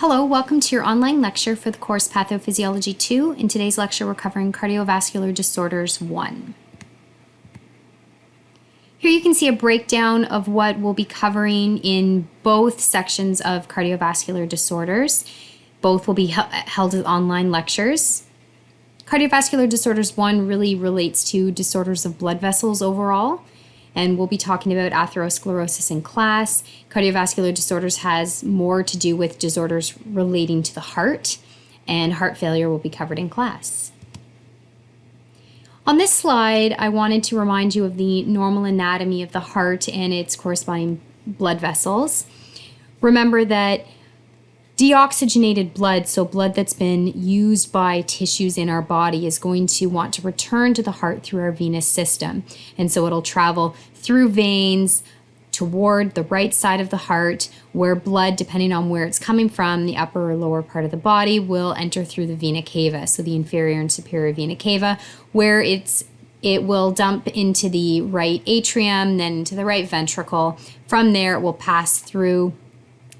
Hello, welcome to your online lecture for the course Pathophysiology 2. In today's lecture, we're covering Cardiovascular Disorders 1. Here you can see a breakdown of what we'll be covering in both sections of cardiovascular disorders. Both will be held as online lectures. Cardiovascular Disorders 1 really relates to disorders of blood vessels overall, and we'll be talking about atherosclerosis in class. Cardiovascular disorders has more to do with disorders relating to the heart, and heart failure will be covered in class. On this slide, I wanted to remind you of the normal anatomy of the heart and its corresponding blood vessels. Remember that deoxygenated blood, so blood that's been used by tissues in our body, is going to want to return to the heart through our venous system. And so it'll travel through veins toward the right side of the heart, where blood, depending on where it's coming from, the upper or lower part of the body, will enter through the Vena Cava, so the inferior and superior Vena Cava, where it will dump into the right atrium, then into the right ventricle. From there, it will pass through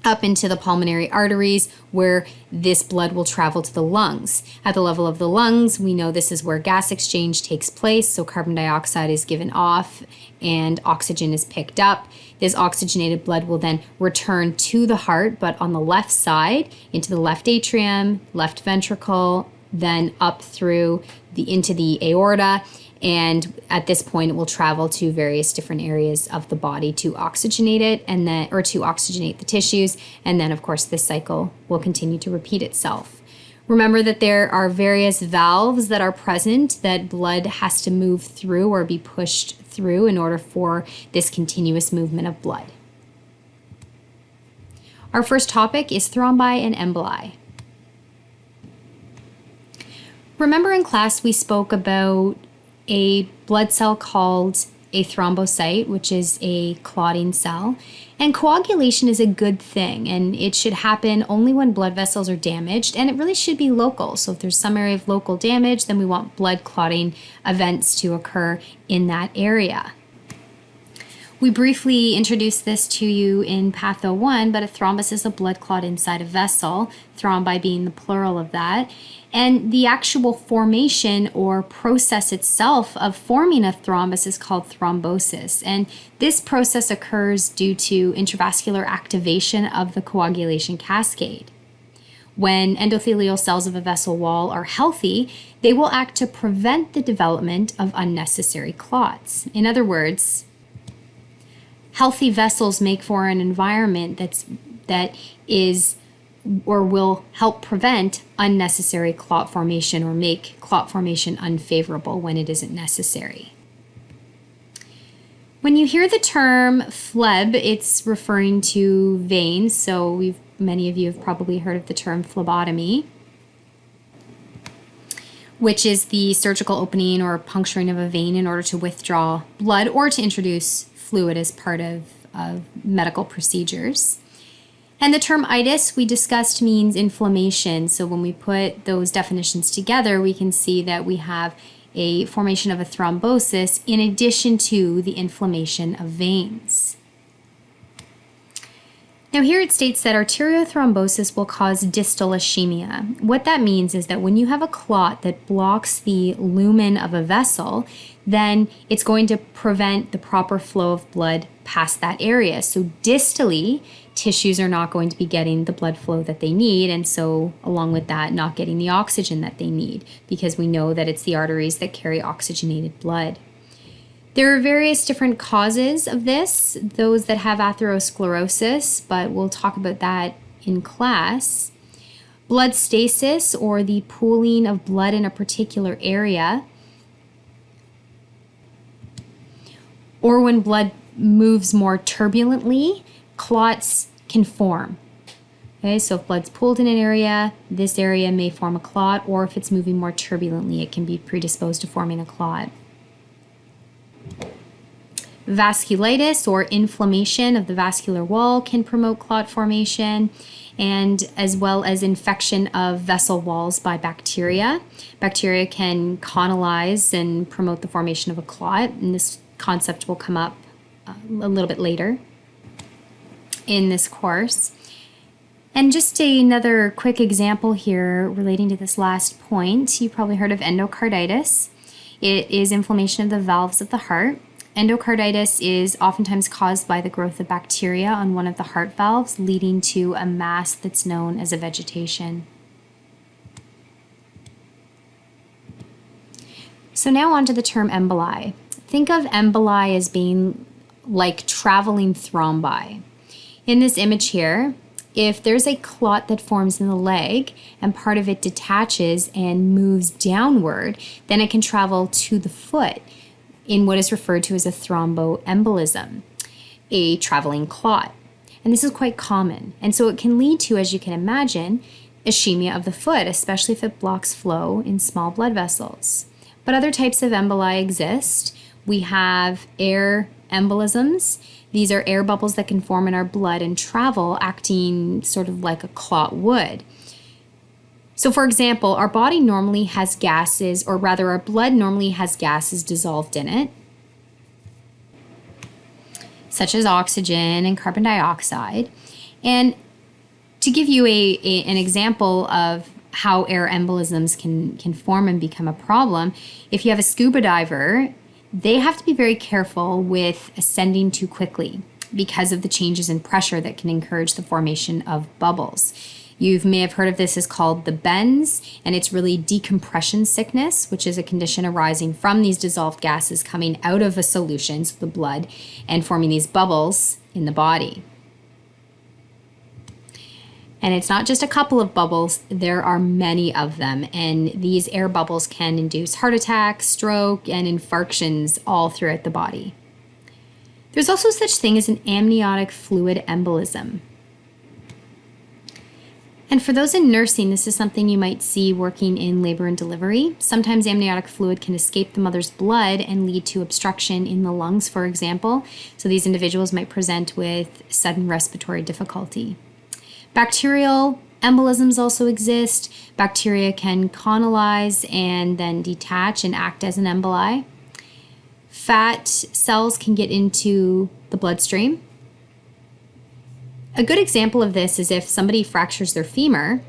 up into the pulmonary arteries, where this blood will travel to the lungs. At the level of the lungs, we know this is where gas exchange takes place, so carbon dioxide is given off and oxygen is picked up. This oxygenated blood will then return to the heart, but on the left side, into the left atrium, left ventricle, then up through into the aorta. And at this point, it will travel to various different areas of the body to oxygenate it, and then, or to oxygenate the tissues. And then, of course, this cycle will continue to repeat itself. Remember that there are various valves that are present that blood has to move through or be pushed through in order for this continuous movement of blood. Our first topic is thrombi and emboli. Remember in class we spoke about a blood cell called a thrombocyte, which is a clotting cell. And coagulation is a good thing, and it should happen only when blood vessels are damaged, and it really should be local. So if there's some area of local damage, then we want blood clotting events to occur in that area. We briefly introduced this to you in Patho 1, but a thrombus is a blood clot inside a vessel, thrombi being the plural of that. And the actual formation or process itself of forming a thrombus is called thrombosis. And this process occurs due to intravascular activation of the coagulation cascade. When endothelial cells of a vessel wall are healthy, they will act to prevent the development of unnecessary clots. In other words, healthy vessels make for an environment that is or will help prevent unnecessary clot formation or make clot formation unfavorable when it isn't necessary. When you hear the term phleb, it's referring to veins, so many of you have probably heard of the term phlebotomy, which is the surgical opening or puncturing of a vein in order to withdraw blood or to introduce fluid as part of medical procedures. And the term itis we discussed means inflammation. So when we put those definitions together, we can see that we have a formation of a thrombosis in addition to the inflammation of veins. Now here it states that arterial thrombosis will cause distal ischemia. What that means is that when you have a clot that blocks the lumen of a vessel, then it's going to prevent the proper flow of blood past that area. So distally, tissues are not going to be getting the blood flow that they need, and so along with that, not getting the oxygen that they need, because we know that it's the arteries that carry oxygenated blood. There are various different causes of this, those that have atherosclerosis, but we'll talk about that in class. Blood stasis, or the pooling of blood in a particular area, or when blood moves more turbulently, clots can form. Okay, so if blood's pooled in an area, this area may form a clot, or if it's moving more turbulently, it can be predisposed to forming a clot. Vasculitis, or inflammation of the vascular wall, can promote clot formation, and as well as infection of vessel walls by bacteria. Bacteria can colonize and promote the formation of a clot, and this concept will come up a little bit later in this course. And just another quick example here relating to this last point. You've probably heard of endocarditis. It is inflammation of the valves of the heart. Endocarditis is oftentimes caused by the growth of bacteria on one of the heart valves, leading to a mass that's known as a vegetation. So now on to the term emboli. Think of emboli as being like traveling thrombi. In this image here, if there's a clot that forms in the leg and part of it detaches and moves downward, then it can travel to the foot in what is referred to as a thromboembolism, a traveling clot. And this is quite common. And so it can lead to, as you can imagine, ischemia of the foot, especially if it blocks flow in small blood vessels. But other types of emboli exist. We have air embolisms. These are air bubbles that can form in our blood and travel, acting sort of like a clot would. So for example, our body normally has gases, or rather our blood normally has gases dissolved in it, such as oxygen and carbon dioxide. And to give you an example of how air embolisms can form and become a problem, if you have a scuba diver, they have to be very careful with ascending too quickly because of the changes in pressure that can encourage the formation of bubbles. You may have heard of this as called the bends, and it's really decompression sickness, which is a condition arising from these dissolved gases coming out of a solution, so the blood, and forming these bubbles in the body. And it's not just a couple of bubbles, there are many of them. And these air bubbles can induce heart attacks, stroke, and infarctions all throughout the body. There's also such thing as an amniotic fluid embolism. And for those in nursing, this is something you might see working in labor and delivery. Sometimes amniotic fluid can escape the mother's blood and lead to obstruction in the lungs, for example. So these individuals might present with sudden respiratory difficulty. Bacterial embolisms also exist. Bacteria can colonize and then detach and act as an emboli. Fat cells can get into the bloodstream. A good example of this is if somebody fractures their femur,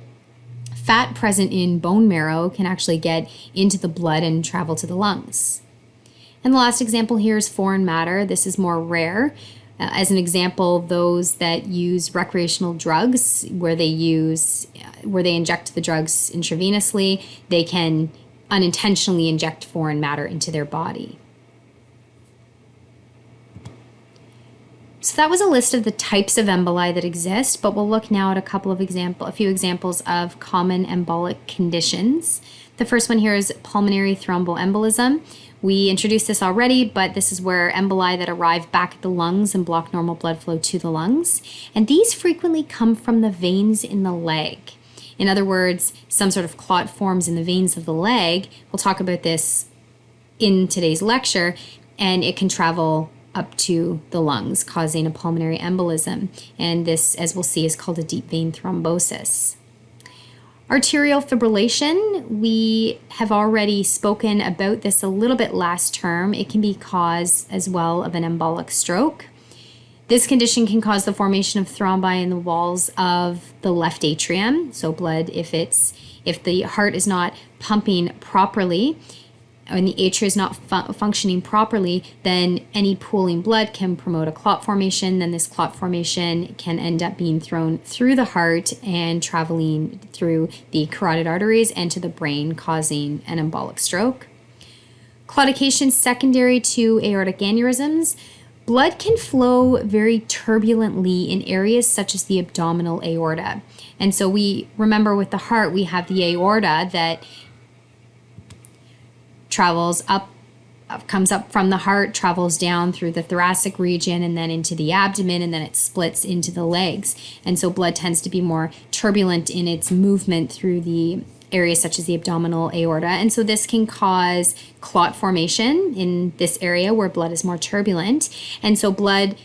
fat present in bone marrow can actually get into the blood and travel to the lungs. And the last example here is foreign matter. This is more rare. As an example, those that use recreational drugs, where they inject the drugs intravenously, they can unintentionally inject foreign matter into their body. So that was a list of the types of emboli that exist, but we'll look now at a few examples of common embolic conditions. The first one here is pulmonary thromboembolism. We introduced this already, but this is where emboli that arrive back at the lungs and block normal blood flow to the lungs. And these frequently come from the veins in the leg. In other words, some sort of clot forms in the veins of the leg. We'll talk about this in today's lecture, and it can travel up to the lungs, causing a pulmonary embolism. And this, as we'll see, is called a deep vein thrombosis. Arterial fibrillation, we have already spoken about this a little bit last term. It can be cause as well of an embolic stroke. This condition can cause the formation of thrombi in the walls of the left atrium. So blood, if the heart is not pumping properly, and the atria is not functioning properly, then any pooling blood can promote a clot formation. Then this clot formation can end up being thrown through the heart and traveling through the carotid arteries and to the brain, causing an embolic stroke. Claudication secondary to aortic aneurysms. Blood can flow very turbulently in areas such as the abdominal aorta. And so we remember with the heart, we have the aorta that comes up from the heart, travels down through the thoracic region and then into the abdomen, and then it splits into the legs. And so blood tends to be more turbulent in its movement through the areas such as the abdominal aorta. And so this can cause clot formation in this area where blood is more turbulent. And so blood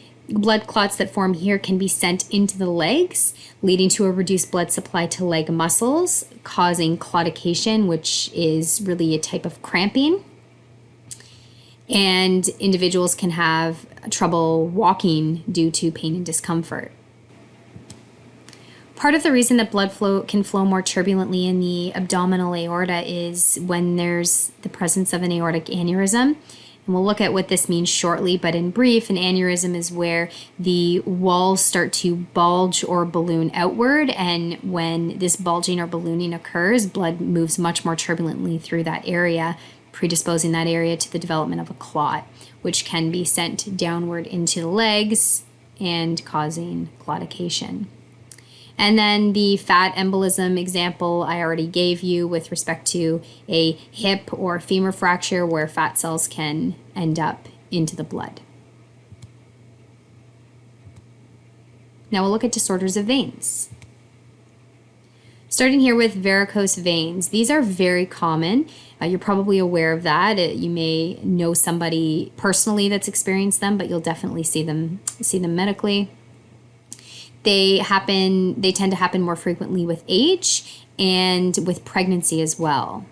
clots that form here can be sent into the legs, leading to a reduced blood supply to leg muscles, causing claudication, which is really a type of cramping. And individuals can have trouble walking due to pain and discomfort. Part of the reason that blood flow can flow more turbulently in the abdominal aorta is when there's the presence of an aortic aneurysm. And we'll look at what this means shortly, but in brief, an aneurysm is where the walls start to bulge or balloon outward, and when this bulging or ballooning occurs, blood moves much more turbulently through that area, predisposing that area to the development of a clot, which can be sent downward into the legs and causing claudication. And then the fat embolism example I already gave you with respect to a hip or femur fracture where fat cells can end up into the blood. Now we'll look at disorders of veins. Starting here with varicose veins. These are very common. You're probably aware of that. You may know somebody personally that's experienced them, but you'll definitely see them medically. They tend to happen more frequently with age and with pregnancy as well.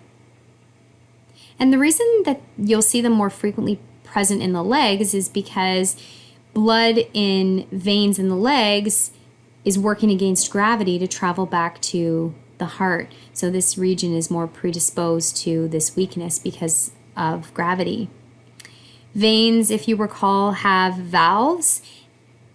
And the reason that you'll see them more frequently present in the legs is because blood in veins in the legs is working against gravity to travel back to the heart. So this region is more predisposed to this weakness because of gravity. Veins, if you recall, have valves,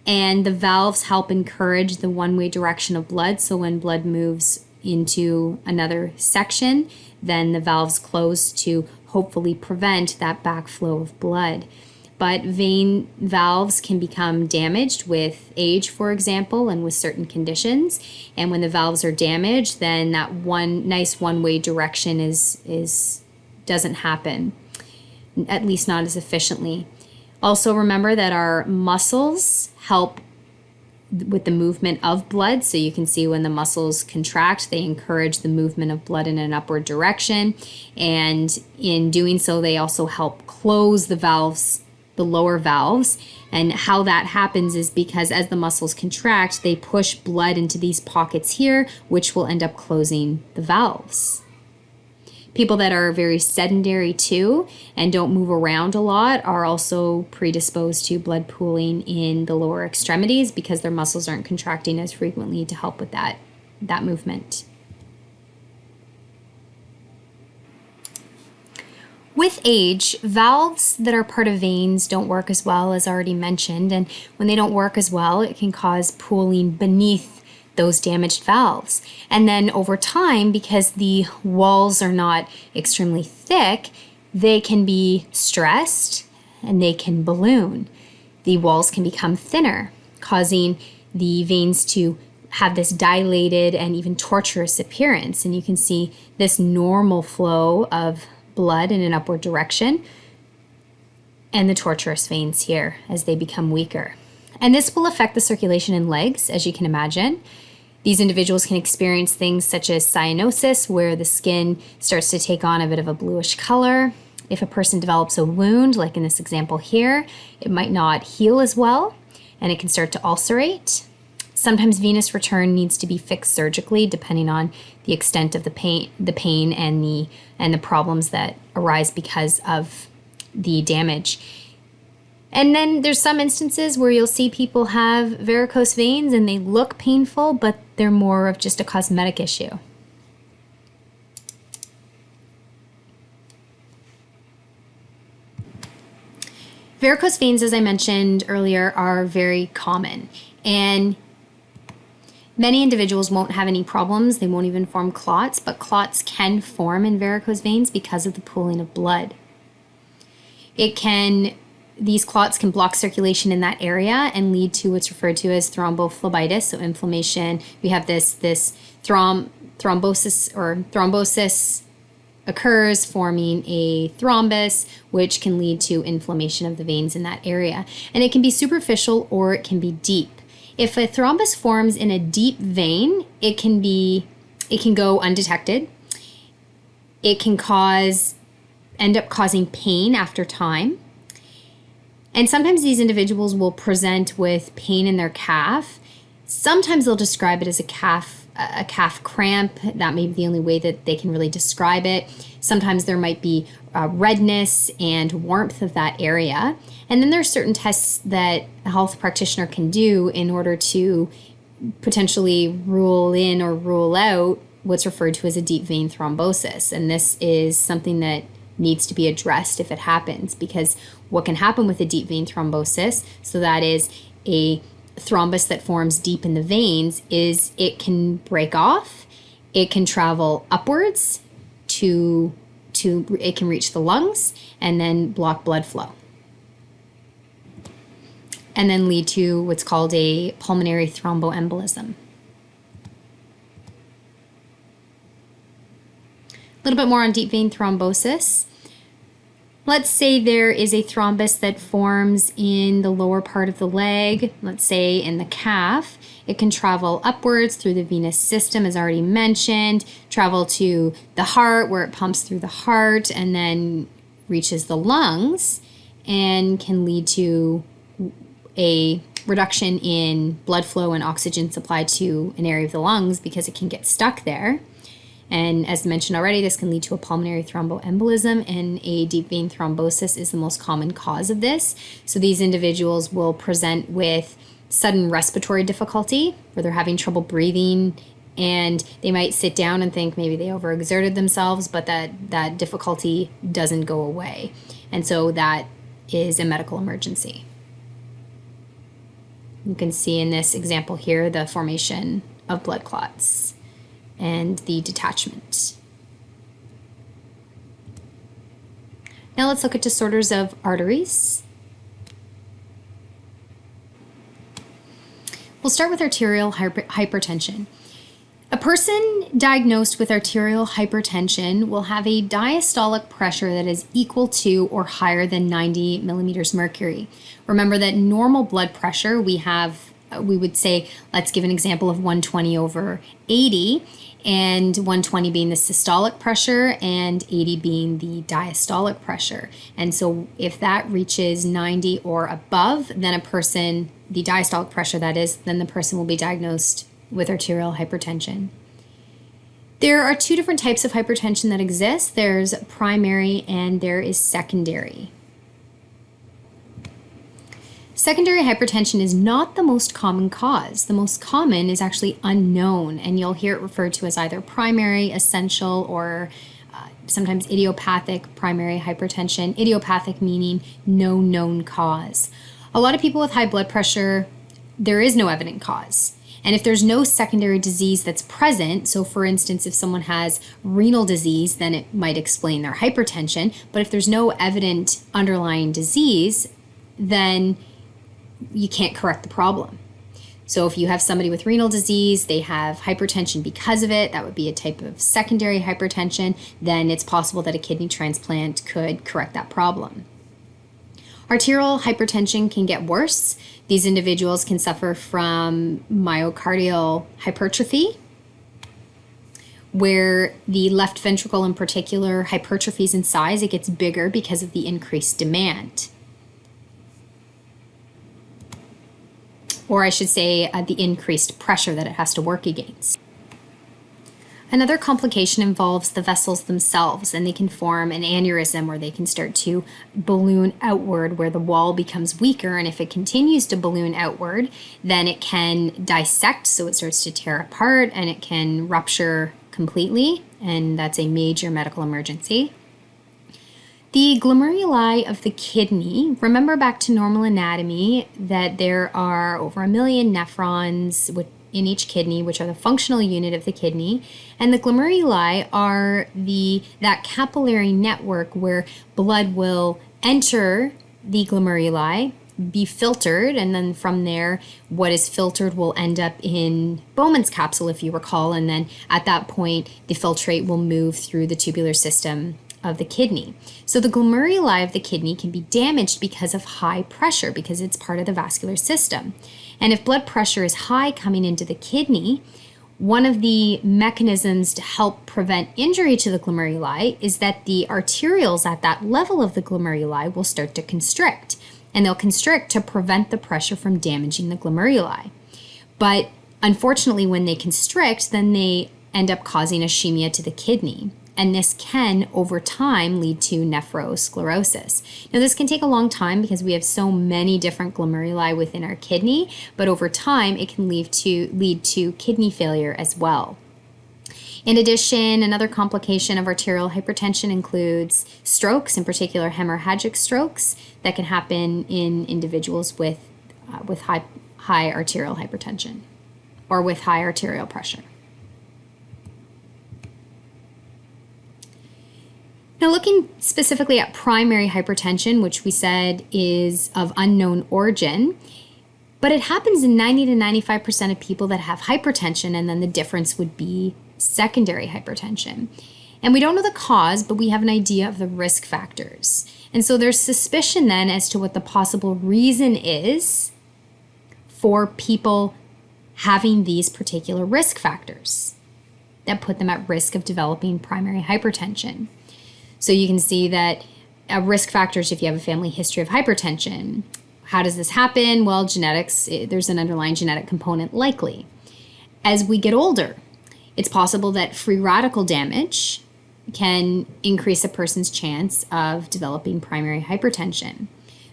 and the valves help encourage the one-way direction of blood. So when blood moves into another section, then the valves close to hopefully prevent that backflow of blood. But vein valves can become damaged with age, for example, and with certain conditions. And when the valves are damaged, then that one-way direction doesn't happen, at least not as efficiently. Also remember that our muscles help with the movement of blood. So you can see when the muscles contract, they encourage the movement of blood in an upward direction. And in doing so, they also help close the valves, the lower valves. And how that happens is because as the muscles contract, they push blood into these pockets here, which will end up closing the valves. People that are very sedentary too and don't move around a lot are also predisposed to blood pooling in the lower extremities because their muscles aren't contracting as frequently to help with that movement. With age, valves that are part of veins don't work as well as already mentioned, and when they don't work as well, it can cause pooling beneath those damaged valves. And then over time, because the walls are not extremely thick, they can be stressed and they can balloon. The walls can become thinner, causing the veins to have this dilated and even tortuous appearance. And you can see this normal flow of blood in an upward direction and the tortuous veins here as they become weaker. And this will affect the circulation in legs, as you can imagine. These individuals can experience things such as cyanosis, where the skin starts to take on a bit of a bluish color. If a person develops a wound, like in this example here, it might not heal as well, and it can start to ulcerate. Sometimes venous return needs to be fixed surgically, depending on the extent of the pain and the problems that arise because of the damage. And then there's some instances where you'll see people have varicose veins and they look painful, but they're more of just a cosmetic issue. Varicose veins, as I mentioned earlier, are very common, and many individuals won't have any problems. They won't even form clots, but clots can form in varicose veins because of the pooling of blood. These clots can block circulation in that area and lead to what's referred to as thrombophlebitis, so inflammation. We have this thrombosis occurs, forming a thrombus, which can lead to inflammation of the veins in that area. And it can be superficial or it can be deep. If a thrombus forms in a deep vein, it can go undetected. It can end up causing pain after time. And sometimes these individuals will present with pain in their calf. Sometimes they'll describe it as a calf cramp. That may be the only way that they can really describe it. Sometimes there might be redness and warmth of that area. And then there's certain tests that a health practitioner can do in order to potentially rule in or rule out what's referred to as a deep vein thrombosis. And this is something that needs to be addressed if it happens, because what can happen with a deep vein thrombosis, so that is a thrombus that forms deep in the veins, is it can break off, it can travel upwards to it can reach the lungs and then block blood flow, and then lead to what's called a pulmonary thromboembolism. A little bit more on deep vein thrombosis. Let's say there is a thrombus that forms in the lower part of the leg, let's say in the calf. It can travel upwards through the venous system, as already mentioned, travel to the heart where it pumps through the heart and then reaches the lungs, and can lead to a reduction in blood flow and oxygen supply to an area of the lungs because it can get stuck there. And as mentioned already, this can lead to a pulmonary thromboembolism, and a deep vein thrombosis is the most common cause of this. So these individuals will present with sudden respiratory difficulty, where they're having trouble breathing, and they might sit down and think maybe they overexerted themselves, but that difficulty doesn't go away. And so that is a medical emergency. You can see in this example here the formation of blood clots and the detachment. Now let's look at disorders of arteries. We'll start with arterial hypertension. A person diagnosed with arterial hypertension will have a diastolic pressure that is equal to or higher than 90 millimeters mercury. Remember that normal blood pressure we would say, let's give an example of 120/80, and 120 being the systolic pressure and 80 being the diastolic pressure. And so if that reaches 90 or above, then the diastolic pressure that is, then the person will be diagnosed with arterial hypertension. There are two different types of hypertension that exist. There's primary and there is secondary. Secondary hypertension is not the most common cause. The most common is actually unknown, and you'll hear it referred to as either primary, essential, or sometimes idiopathic primary hypertension. Idiopathic meaning no known cause. A lot of people with high blood pressure, there is no evident cause. And if there's no secondary disease that's present, so for instance, if someone has renal disease, then it might explain their hypertension. But if there's no evident underlying disease, then you can't correct the problem. So if you have somebody with renal disease, they have hypertension because of it, that would be a type of secondary hypertension, then it's possible that a kidney transplant could correct that problem. Arterial hypertension can get worse. These individuals can suffer from myocardial hypertrophy, where the left ventricle in particular hypertrophies in size. It gets bigger because of the increased demand. Or I should say the increased pressure that it has to work against. Another complication involves the vessels themselves, and they can form an aneurysm, where they can start to balloon outward, where the wall becomes weaker, and if it continues to balloon outward, then it can dissect, so it starts to tear apart, and it can rupture completely, and that's a major medical emergency. The glomeruli of the kidney, remember back to normal anatomy that there are over 1 million nephrons in each kidney, which are the functional unit of the kidney, and the glomeruli are that capillary network where blood will enter the glomeruli, be filtered, and then from there, what is filtered will end up in Bowman's capsule, if you recall, and then at that point, the filtrate will move through the tubular system of the kidney. So the glomeruli of the kidney can be damaged because of high pressure, because it's part of the vascular system. And if blood pressure is high coming into the kidney, one of the mechanisms to help prevent injury to the glomeruli is that the arterioles at that level of the glomeruli will start to constrict, and they'll constrict to prevent the pressure from damaging the glomeruli. But unfortunately, when they constrict, then they end up causing ischemia to the kidney. and this can, over time, lead to nephrosclerosis. Now, this can take a long time because we have so many different glomeruli within our kidney, but over time, it can lead to kidney failure as well. In addition, another complication of arterial hypertension includes strokes, in particular hemorrhagic strokes, that can happen in individuals with high arterial hypertension or with high arterial pressure. Now, looking specifically at primary hypertension, which we said is of unknown origin, but it happens in 90 to 95% of people that have hypertension, and then the difference would be secondary hypertension. And we don't know the cause, but we have an idea of the risk factors. And so there's suspicion then as to what the possible reason is for people having these particular risk factors that put them at risk of developing primary hypertension. So you can see that risk factors, if you have a family history of hypertension. How does this happen? Well, genetics, there's an underlying genetic component likely. As we get older, it's possible that free radical damage can increase a person's chance of developing primary hypertension.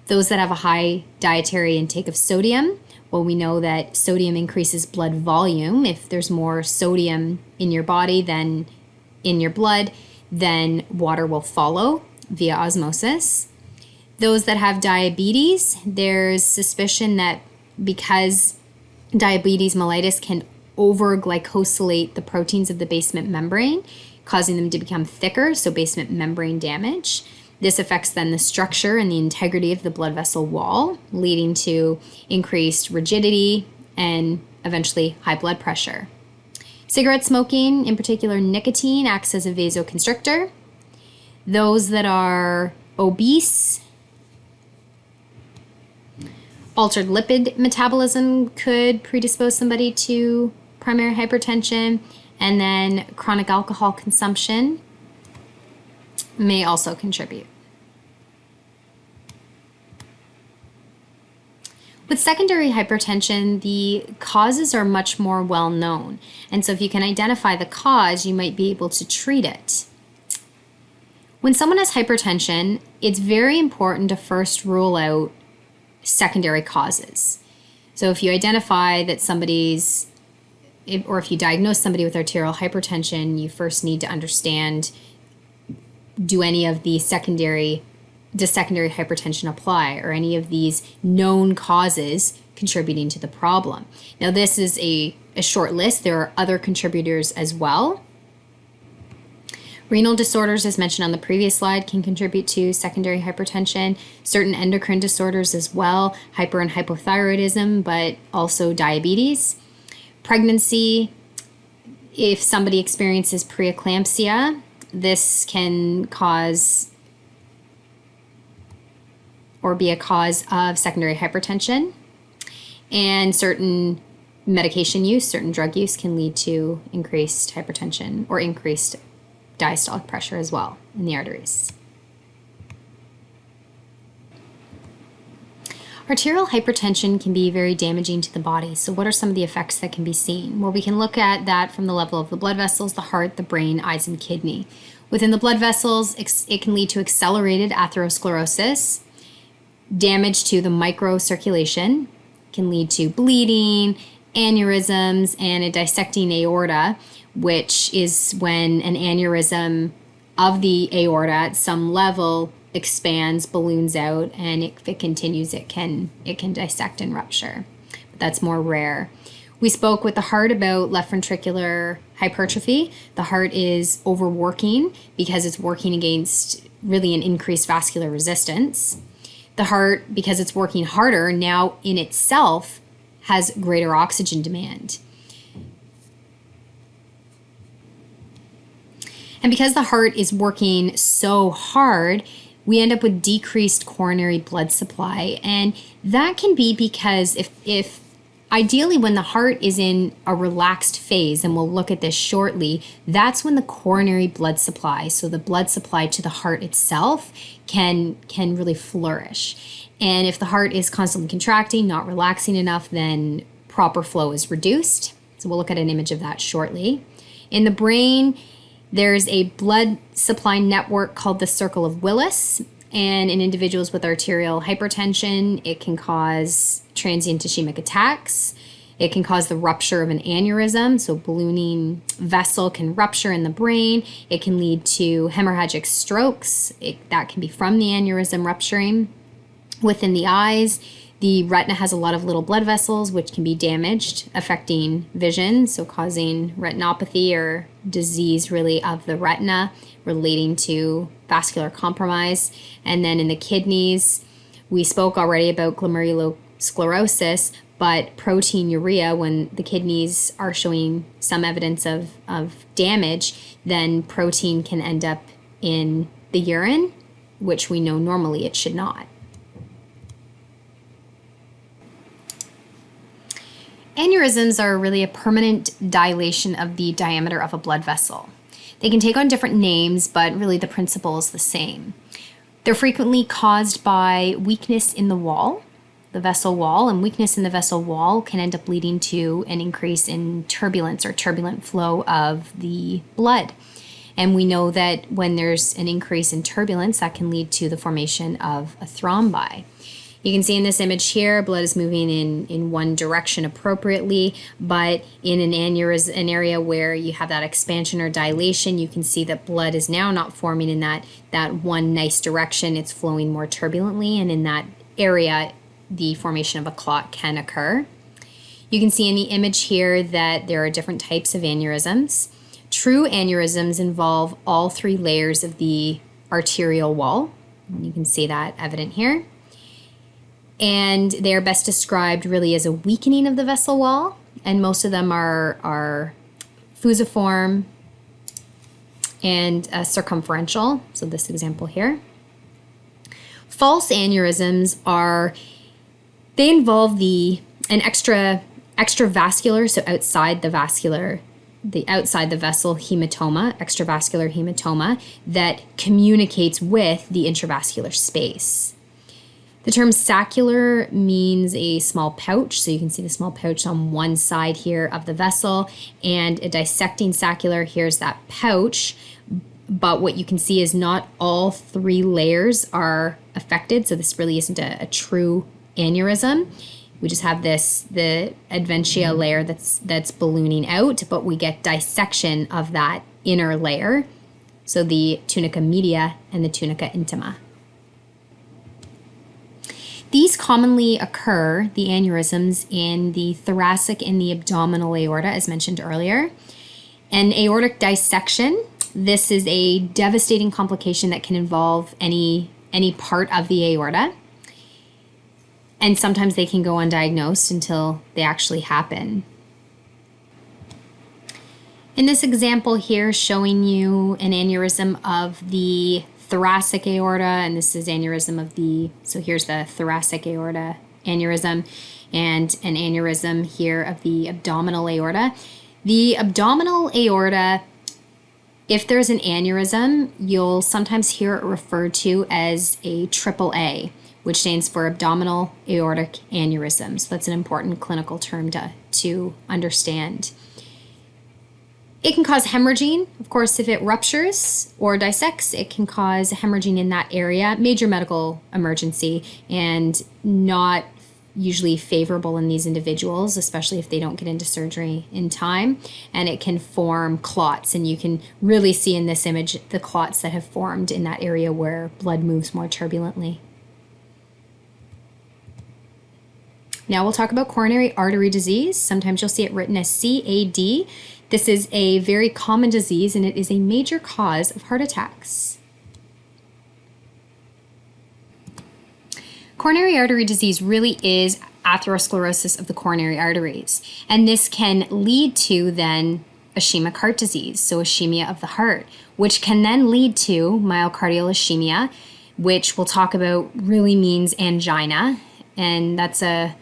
Those that have a high dietary intake of sodium, well, we know that sodium increases blood volume. If there's more sodium in your body than in your blood, then water will follow via osmosis. Those that have diabetes, there's suspicion that because diabetes mellitus can over-glycosylate the proteins of the basement membrane, causing them to become thicker, so basement membrane damage. This affects then the structure and the integrity of the blood vessel wall, leading to increased rigidity and eventually high blood pressure. Cigarette smoking, in particular nicotine, acts as a vasoconstrictor. Those that are obese, altered lipid metabolism could predispose somebody to primary hypertension, and then chronic alcohol consumption may also contribute. With secondary hypertension, the causes are much more well known. And so if you can identify the cause, you might be able to treat it. When someone has hypertension, it's very important to first rule out secondary causes. So if you identify that if you diagnose somebody with arterial hypertension, you first need to understand, does secondary hypertension apply, or any of these known causes contributing to the problem? Now, this is a short list. There are other contributors as well. Renal disorders, as mentioned on the previous slide, can contribute to secondary hypertension. Certain endocrine disorders as well, hyper and hypothyroidism, but also diabetes. Pregnancy, if somebody experiences preeclampsia, this can cause or be a cause of secondary hypertension. And certain medication use, certain drug use can lead to increased hypertension or increased diastolic pressure as well in the arteries. Arterial hypertension can be very damaging to the body. So what are some of the effects that can be seen? Well, we can look at that from the level of the blood vessels, the heart, the brain, eyes, and kidney. Within the blood vessels, it can lead to accelerated atherosclerosis, damage to the microcirculation, can lead to bleeding, aneurysms, and a dissecting aorta, which is when an aneurysm of the aorta at some level expands, balloons out, and if it continues, it can dissect and rupture. But that's more rare. We spoke with the heart about left ventricular hypertrophy. The heart is overworking because it's working against really an increased vascular resistance. The heart, because it's working harder, now in itself has greater oxygen demand. And because the heart is working so hard, we end up with decreased coronary blood supply. And that can be because if ideally when the heart is in a relaxed phase, and we'll look at this shortly, that's when the coronary blood supply, so the blood supply to the heart itself, can really flourish. And if the heart is constantly contracting, not relaxing enough, then proper flow is reduced. So we'll look at an image of that shortly. In the brain, There's a blood supply network called the Circle of Willis, and in individuals with arterial hypertension, it can cause transient ischemic attacks. It can cause the rupture of an aneurysm, so ballooning vessel can rupture in the brain. It can lead to hemorrhagic strokes. That can be from the aneurysm rupturing. Within the eyes, the retina has a lot of little blood vessels which can be damaged, affecting vision, so causing retinopathy or disease really of the retina relating to vascular compromise. And then in the kidneys, we spoke already about glomerulosclerosis, but proteinuria, when the kidneys are showing some evidence of damage, then protein can end up in the urine, which we know normally it should not. Aneurysms are really a permanent dilation of the diameter of a blood vessel. They can take on different names, but really the principle is the same. They're frequently caused by weakness in the wall, the vessel wall, and weakness in the vessel wall can end up leading to an increase in turbulence or turbulent flow of the blood. And we know that when there's an increase in turbulence, that can lead to the formation of a thrombi. You can see in this image here, blood is moving in one direction appropriately, but in an aneurysm, an area where you have that expansion or dilation, you can see that blood is now not forming in that one nice direction. It's flowing more turbulently, and in that area, the formation of a clot can occur. You can see in the image here that there are different types of aneurysms. True aneurysms involve all three layers of the arterial wall. And you can see that evident here. And they are best described really as a weakening of the vessel wall, and most of them are fusiform and circumferential, so this example here. False aneurysms they involve an extravascular, so outside the vessel hematoma, extravascular hematoma, that communicates with the intravascular space. The term saccular means a small pouch, so you can see the small pouch on one side here of the vessel, and a dissecting saccular, here's that pouch, but what you can see is not all three layers are affected, so this really isn't a true aneurysm. We just have the adventia layer that's ballooning out, but we get dissection of that inner layer, so the tunica media and the tunica intima. These commonly occur, the aneurysms, in the thoracic and the abdominal aorta, as mentioned earlier. An aortic dissection, this is a devastating complication that can involve any part of the aorta. And sometimes they can go undiagnosed until they actually happen. In this example here, showing you an aneurysm of the thoracic aorta, and this is aneurysm so here's the thoracic aorta aneurysm, and an aneurysm here of the abdominal aorta. The abdominal aorta, if there's an aneurysm, you'll sometimes hear it referred to as a AAA, which stands for abdominal aortic aneurysm. So that's an important clinical term to understand. It can cause hemorrhaging. Of course, if it ruptures or dissects, it can cause hemorrhaging in that area, major medical emergency, and not usually favorable in these individuals, especially if they don't get into surgery in time. And it can form clots, and you can really see in this image the clots that have formed in that area where blood moves more turbulently. Now we'll talk about coronary artery disease. Sometimes you'll see it written as CAD. This is a very common disease, and it is a major cause of heart attacks. Coronary artery disease really is atherosclerosis of the coronary arteries, and this can lead to then ischemic heart disease, so ischemia of the heart, which can then lead to myocardial ischemia, which we'll talk about really means angina, and that's a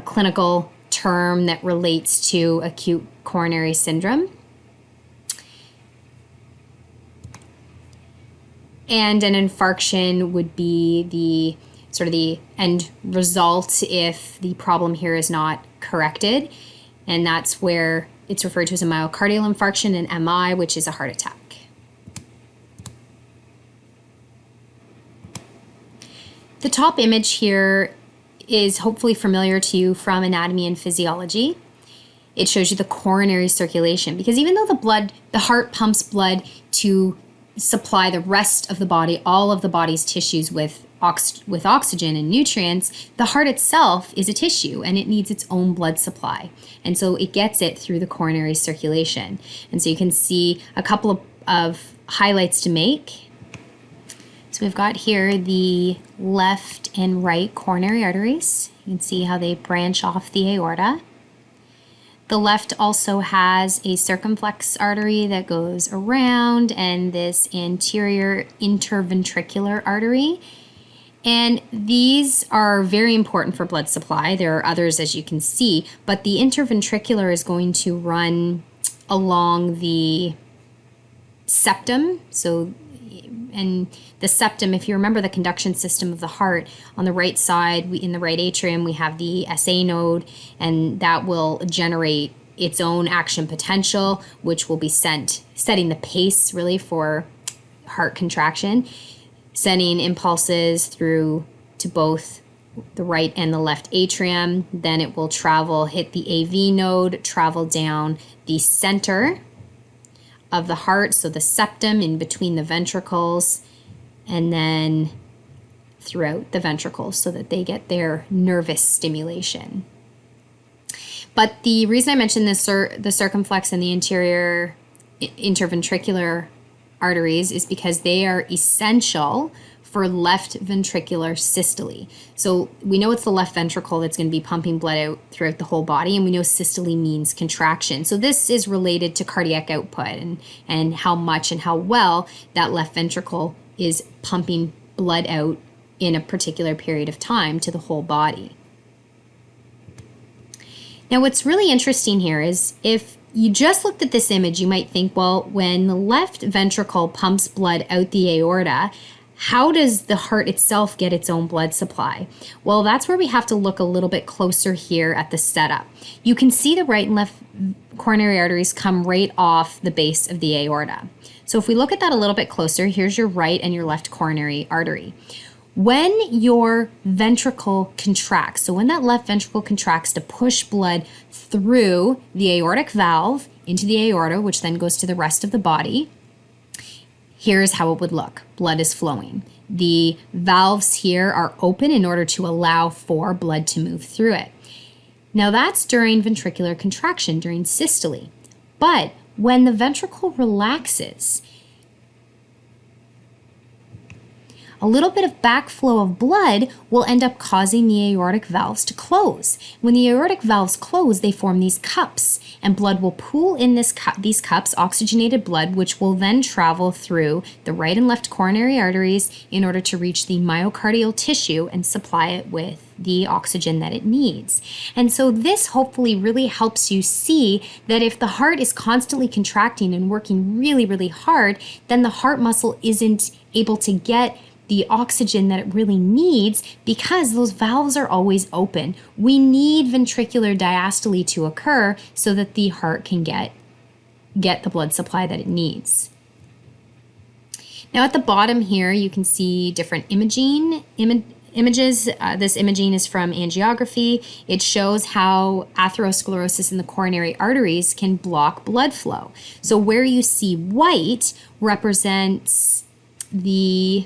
clinical term that relates to acute coronary syndrome. And an infarction would be the end result if the problem here is not corrected, and that's where it's referred to as a myocardial infarction, and MI, which is a heart attack. The top image here is hopefully familiar to you from anatomy and physiology. It shows you the coronary circulation, because even though the heart pumps blood to supply the rest of the body, all of the body's tissues with oxygen and nutrients, the heart itself is a tissue and it needs its own blood supply. And so it gets it through the coronary circulation. And so you can see a couple of highlights to make. So we've got here the left and right coronary arteries. You can see how they branch off the aorta. The left also has a circumflex artery that goes around, and this anterior interventricular artery. And these are very important for blood supply. There are others, as you can see, but the interventricular is going to run along the septum. And the septum, if you remember the conduction system of the heart, on the right side, in the right atrium, we have the SA node, and that will generate its own action potential, which will be setting the pace really for heart contraction, sending impulses through to both the right and the left atrium. Then it will hit the AV node, travel down the center of the heart, so the septum in between the ventricles, and then throughout the ventricles so that they get their nervous stimulation. But the reason I mentioned the circumflex and the anterior interventricular arteries is because they are essential for left ventricular systole. So we know it's the left ventricle that's going to be pumping blood out throughout the whole body, and we know systole means contraction. So this is related to cardiac output and how much and how well that left ventricle is pumping blood out in a particular period of time to the whole body. Now what's really interesting here is if you just looked at this image, you might think, well, when the left ventricle pumps blood out the aorta, how does the heart itself get its own blood supply? Well, that's where we have to look a little bit closer here at the setup. You can see the right and left coronary arteries come right off the base of the aorta. So if we look at that a little bit closer, here's your right and your left coronary artery. When your ventricle contracts, so when that left ventricle contracts to push blood through the aortic valve into the aorta, which then goes to the rest of the body, here's how it would look. Blood is flowing. The valves here are open in order to allow for blood to move through it. Now that's during ventricular contraction, during systole. But when the ventricle relaxes, a little bit of backflow of blood will end up causing the aortic valves to close. When the aortic valves close, they form these cups, and blood will pool in these cups, oxygenated blood, which will then travel through the right and left coronary arteries in order to reach the myocardial tissue and supply it with the oxygen that it needs. And so this hopefully really helps you see that if the heart is constantly contracting and working really, really hard, then the heart muscle isn't able to get the oxygen that it really needs because those valves are always open. We need ventricular diastole to occur so that the heart can get the blood supply that it needs. Now at the bottom here, you can see different images. This imaging is from angiography. It shows how atherosclerosis in the coronary arteries can block blood flow. So where you see white represents the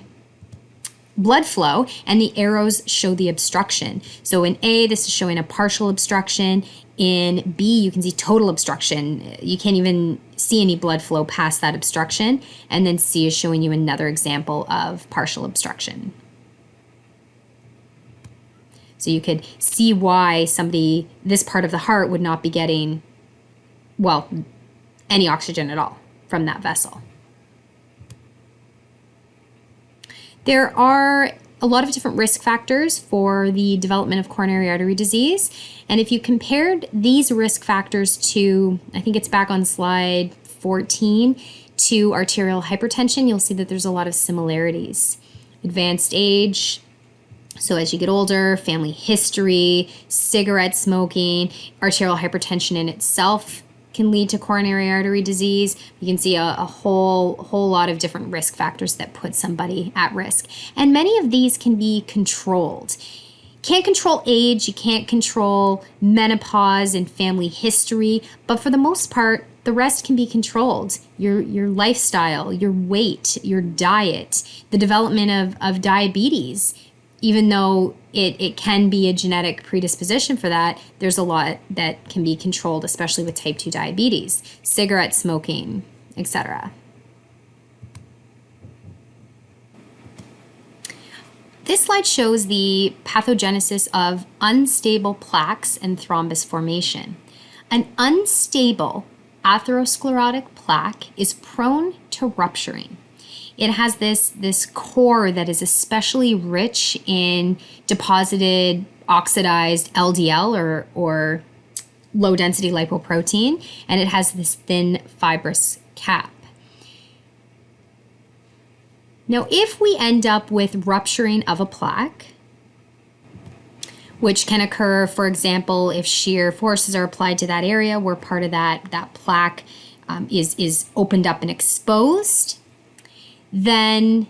blood flow, and the arrows show the obstruction. So in A, this is showing a partial obstruction. In B, you can see total obstruction. You can't even see any blood flow past that obstruction. And then C is showing you another example of partial obstruction. So you could see why this part of the heart would not be getting, well, any oxygen at all from that vessel. There are a lot of different risk factors for the development of coronary artery disease. And if you compared these risk factors to, I think it's back on slide 14, to arterial hypertension, you'll see that there's a lot of similarities. Advanced age, so as you get older, family history, cigarette smoking, arterial hypertension in itself can lead to coronary artery disease. You can see a whole lot of different risk factors that put somebody at risk. And many of these can be controlled. Can't control age, you can't control menopause and family history, but for the most part, the rest can be controlled. Your lifestyle, your weight, your diet, the development of diabetes. Even though it can be a genetic predisposition for that, there's a lot that can be controlled, especially with type 2 diabetes, cigarette smoking, etc. This slide shows the pathogenesis of unstable plaques and thrombus formation. An unstable atherosclerotic plaque is prone to rupturing. It has this core that is especially rich in deposited oxidized LDL or low density lipoprotein, and it has this thin fibrous cap. Now, if we end up with rupturing of a plaque, which can occur, for example, if shear forces are applied to that area where part of that plaque is opened up and exposed, then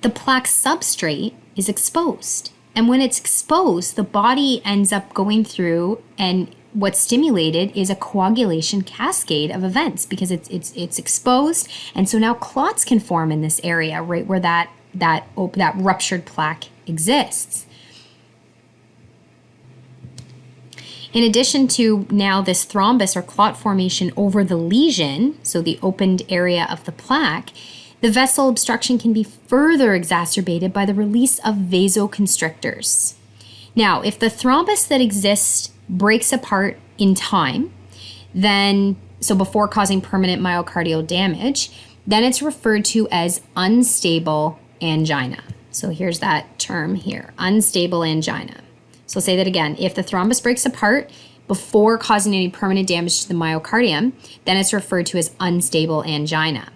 the plaque substrate is exposed. And when it's exposed, the body ends up going through, and what's stimulated is a coagulation cascade of events because it's exposed, and so now clots can form in this area right where that ruptured plaque exists. In addition to now this thrombus or clot formation over the lesion, so the opened area of the plaque, the vessel obstruction can be further exacerbated by the release of vasoconstrictors. Now, if the thrombus that exists breaks apart in time, then, so before causing permanent myocardial damage, then it's referred to as unstable angina. So here's that term here, unstable angina. So I'll say that again. If the thrombus breaks apart before causing any permanent damage to the myocardium, then it's referred to as unstable angina.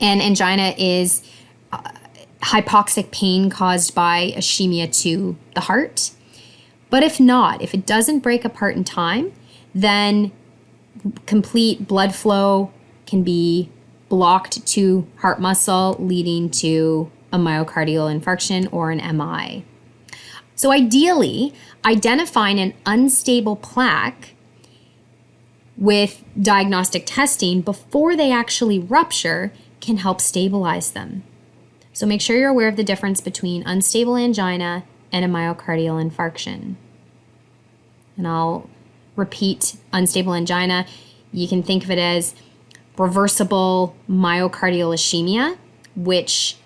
And angina is hypoxic pain caused by ischemia to the heart. But if not, if it doesn't break apart in time, then complete blood flow can be blocked to heart muscle, leading to a myocardial infarction or an MI. So ideally, identifying an unstable plaque with diagnostic testing before they actually rupture can help stabilize them. So make sure you're aware of the difference between unstable angina and a myocardial infarction. And I'll repeat unstable angina. You can think of it as reversible myocardial ischemia, which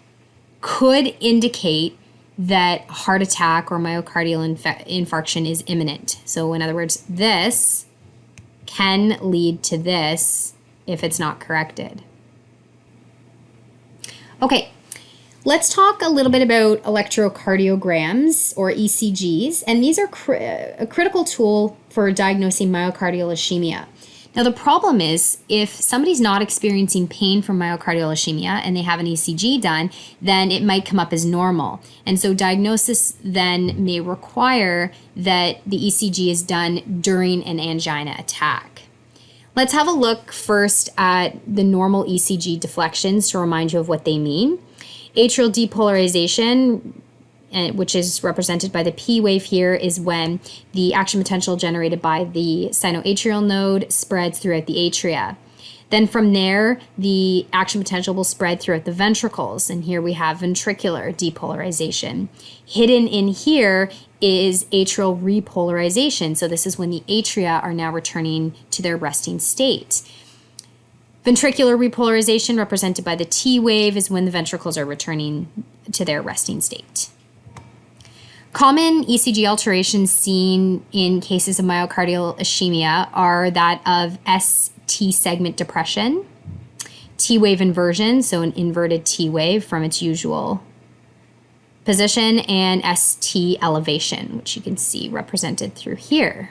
could indicate that heart attack or myocardial infarction is imminent. So in other words, this can lead to this if it's not corrected. Okay, let's talk a little bit about electrocardiograms or ECGs, and these are a critical tool for diagnosing myocardial ischemia. Now the problem is if somebody's not experiencing pain from myocardial ischemia and they have an ECG done, then it might come up as normal. And so diagnosis then may require that the ECG is done during an angina attack. Let's have a look first at the normal Ecg deflections to remind you of what they mean. Atrial depolarization, which is represented by the P wave here, is when the action potential generated by the sinoatrial node spreads throughout the atria. Then from there, the action potential will spread throughout the ventricles, and here we have ventricular depolarization. Hidden in here is atrial repolarization, so this is when the atria are now returning to their resting state. Ventricular repolarization, represented by the T wave, is when the ventricles are returning to their resting state. Common ECG alterations seen in cases of myocardial ischemia are that of ST segment depression, T wave inversion, so an inverted T wave from its usual position, and ST elevation, which you can see represented through here.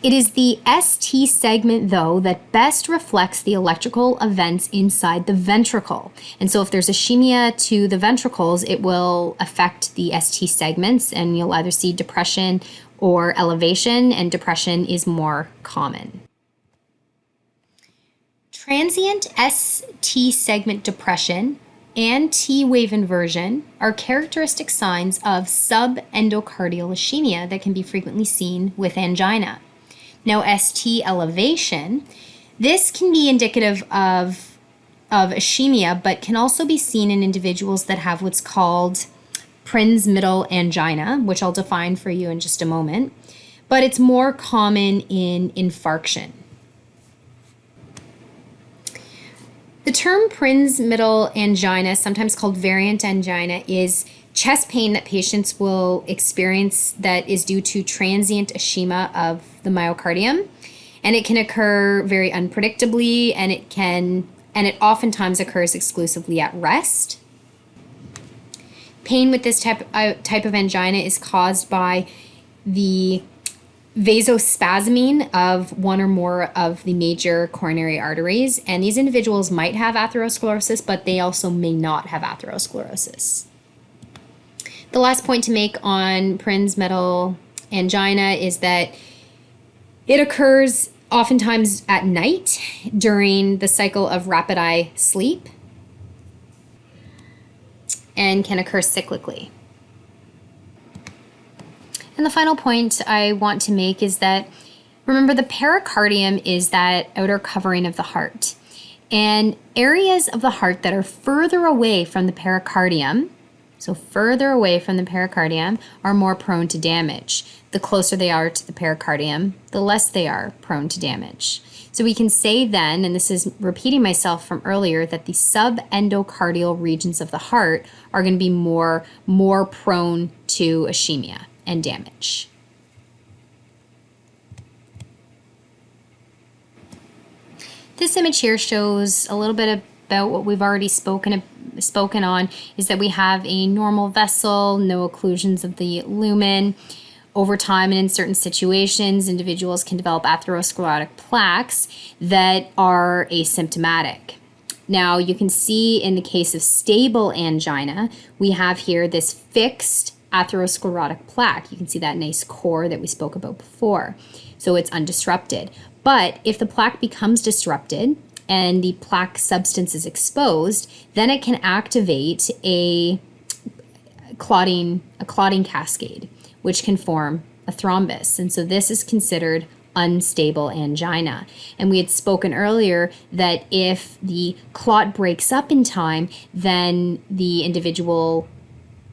It is the ST segment, though, that best reflects the electrical events inside the ventricle. And so if there's ischemia to the ventricles, it will affect the ST segments, and you'll either see depression or elevation, and depression is more common. Transient ST segment depression and T-wave inversion are characteristic signs of subendocardial ischemia that can be frequently seen with angina. Now, ST elevation, this can be indicative of ischemia, but can also be seen in individuals that have what's called Prinzmetal angina, which I'll define for you in just a moment, but it's more common in infarction. The term Prinzmetal angina, sometimes called variant angina, is chest pain that patients will experience that is due to transient ischemia of the myocardium, and it can occur very unpredictably, and it oftentimes occurs exclusively at rest. Pain with this type of angina is caused by the vasospasming of one or more of the major coronary arteries, and these individuals might have atherosclerosis, but they also may not have atherosclerosis. The last point to make on Prinzmetal angina is that it occurs oftentimes at night during the cycle of rapid eye sleep and can occur cyclically. And the final point I want to make is that, remember, the pericardium is that outer covering of the heart. And areas of the heart that are further away from the pericardium, so further away from the pericardium, are more prone to damage. The closer they are to the pericardium, the less they are prone to damage. So we can say then, and this is repeating myself from earlier, that the subendocardial regions of the heart are going to be more prone to ischemia and damage. This image here shows a little bit about what we've already spoken on, is that we have a normal vessel, no occlusions of the lumen. Over time and in certain situations, individuals can develop atherosclerotic plaques that are asymptomatic. Now, you can see in the case of stable angina, we have here this fixed atherosclerotic plaque. You can see that nice core that we spoke about before. So it's undisrupted. But if the plaque becomes disrupted and the plaque substance is exposed, then it can activate a clotting cascade, which can form a thrombus. And so this is considered unstable angina. And we had spoken earlier that if the clot breaks up in time, then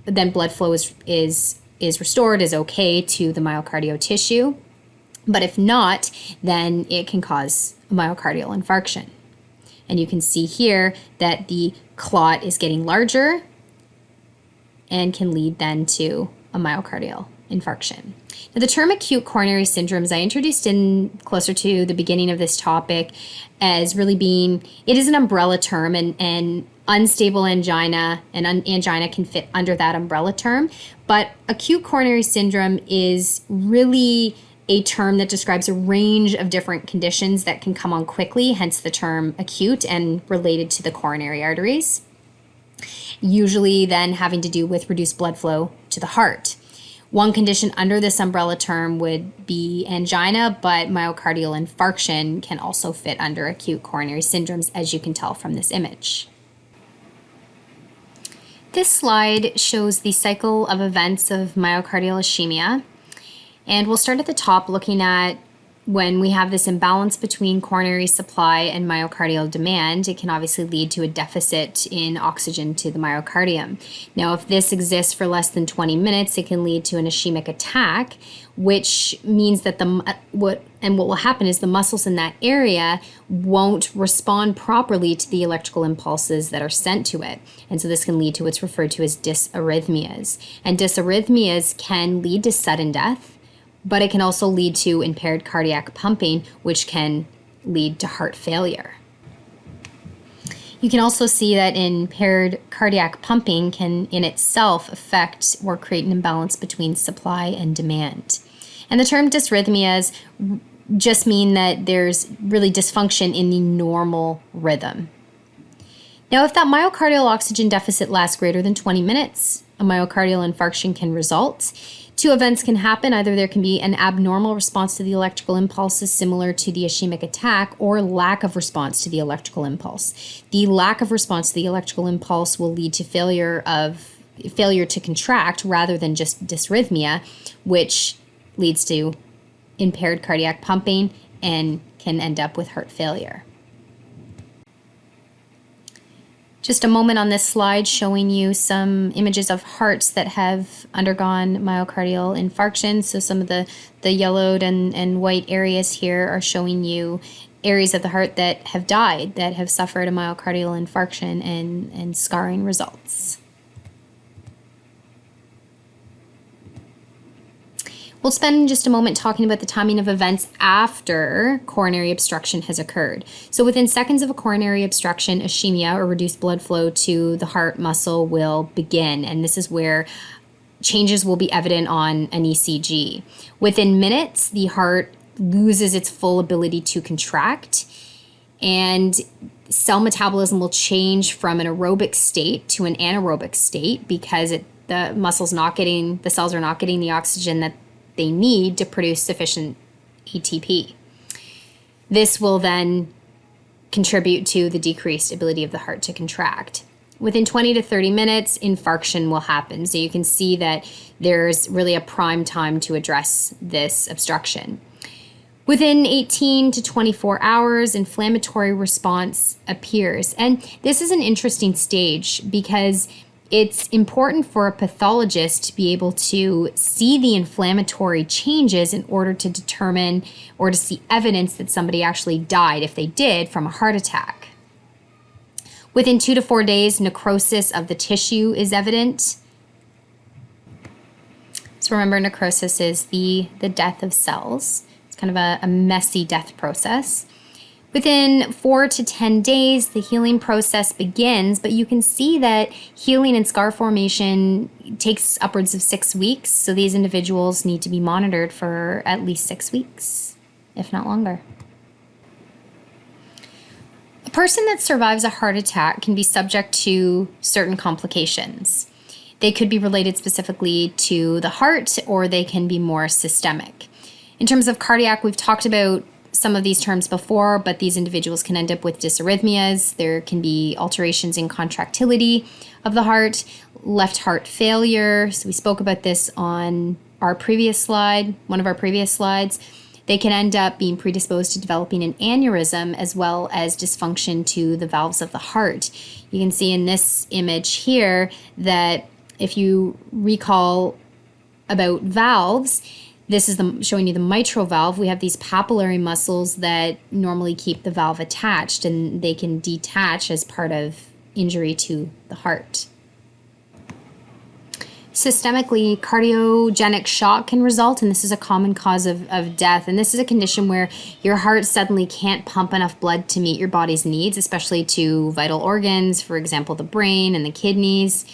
blood flow is restored, is okay to the myocardial tissue. But if not, then it can cause a myocardial infarction. And you can see here that the clot is getting larger and can lead then to a myocardial infarction. Now, the term acute coronary syndromes I introduced in closer to the beginning of this topic as really being, it is an umbrella term, and unstable angina and angina can fit under that umbrella term. But acute coronary syndrome is really a term that describes a range of different conditions that can come on quickly, hence the term acute, and related to the coronary arteries, usually then having to do with reduced blood flow to the heart. One condition under this umbrella term would be angina, but myocardial infarction can also fit under acute coronary syndromes, as you can tell from this image. This slide shows the cycle of events of myocardial ischemia, and we'll start at the top looking at when we have this imbalance between coronary supply and myocardial demand. It can obviously lead to a deficit in oxygen to the myocardium. Now, if this exists for less than 20 minutes, it can lead to an ischemic attack, which means that what will happen is the muscles in that area won't respond properly to the electrical impulses that are sent to it. And so this can lead to what's referred to as dysarrhythmias. And dysarrhythmias can lead to sudden death, but it can also lead to impaired cardiac pumping, which can lead to heart failure. You can also see that impaired cardiac pumping can in itself affect or create an imbalance between supply and demand. And the term dysrhythmias just mean that there's really dysfunction in the normal rhythm. Now, if that myocardial oxygen deficit lasts greater than 20 minutes, a myocardial infarction can result. Two events can happen. Either there can be an abnormal response to the electrical impulses similar to the ischemic attack, or lack of response to the electrical impulse. The lack of response to the electrical impulse will lead to failure to contract rather than just dysrhythmia, which leads to impaired cardiac pumping and can end up with heart failure. Just a moment on this slide showing you some images of hearts that have undergone myocardial infarction. So some of the yellowed and white areas here are showing you areas of the heart that have died, that have suffered a myocardial infarction and scarring results. We'll spend just a moment talking about the timing of events after coronary obstruction has occurred. So within seconds of a coronary obstruction, ischemia or reduced blood flow to the heart muscle will begin, and this is where changes will be evident on an ECG. Within minutes, the heart loses its full ability to contract, and cell metabolism will change from an aerobic state to an anaerobic state because the cells are not getting the oxygen that they need to produce sufficient ATP. This will then contribute to the decreased ability of the heart to contract. Within 20 to 30 minutes, infarction will happen. So you can see that there's really a prime time to address this obstruction. Within 18 to 24 hours, inflammatory response appears. And this is an interesting stage because it's important for a pathologist to be able to see the inflammatory changes in order to determine or to see evidence that somebody actually died, if they did, from a heart attack. Within 2 to 4 days, necrosis of the tissue is evident. So remember, necrosis is the death of cells. It's kind of a messy death process. Within 4 to 10 days, the healing process begins, but you can see that healing and scar formation takes upwards of 6 weeks, so these individuals need to be monitored for at least 6 weeks, if not longer. A person that survives a heart attack can be subject to certain complications. They could be related specifically to the heart, or they can be more systemic. In terms of cardiac, we've talked about some of these terms before, but these individuals can end up with dysarrhythmias. There can be alterations in contractility of the heart, left heart failure. So we spoke about this on our previous slide, one of our previous slides. They can end up being predisposed to developing an aneurysm as well as dysfunction to the valves of the heart. You can see in this image here that if you recall about valves, this is showing you the mitral valve. We have these papillary muscles that normally keep the valve attached, and they can detach as part of injury to the heart. Systemically, cardiogenic shock can result, and this is a common cause of death. And this is a condition where your heart suddenly can't pump enough blood to meet your body's needs, especially to vital organs, for example, the brain and the kidneys.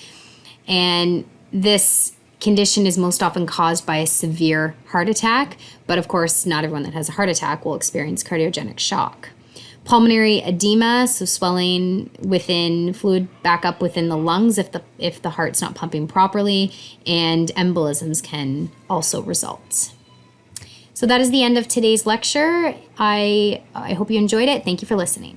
And this condition is most often caused by a severe heart attack, but of course, not everyone that has a heart attack will experience cardiogenic shock. Pulmonary edema, so swelling within fluid back up within the lungs if the heart's not pumping properly, and embolisms can also result. So that is the end of today's lecture. I hope you enjoyed it. Thank you for listening.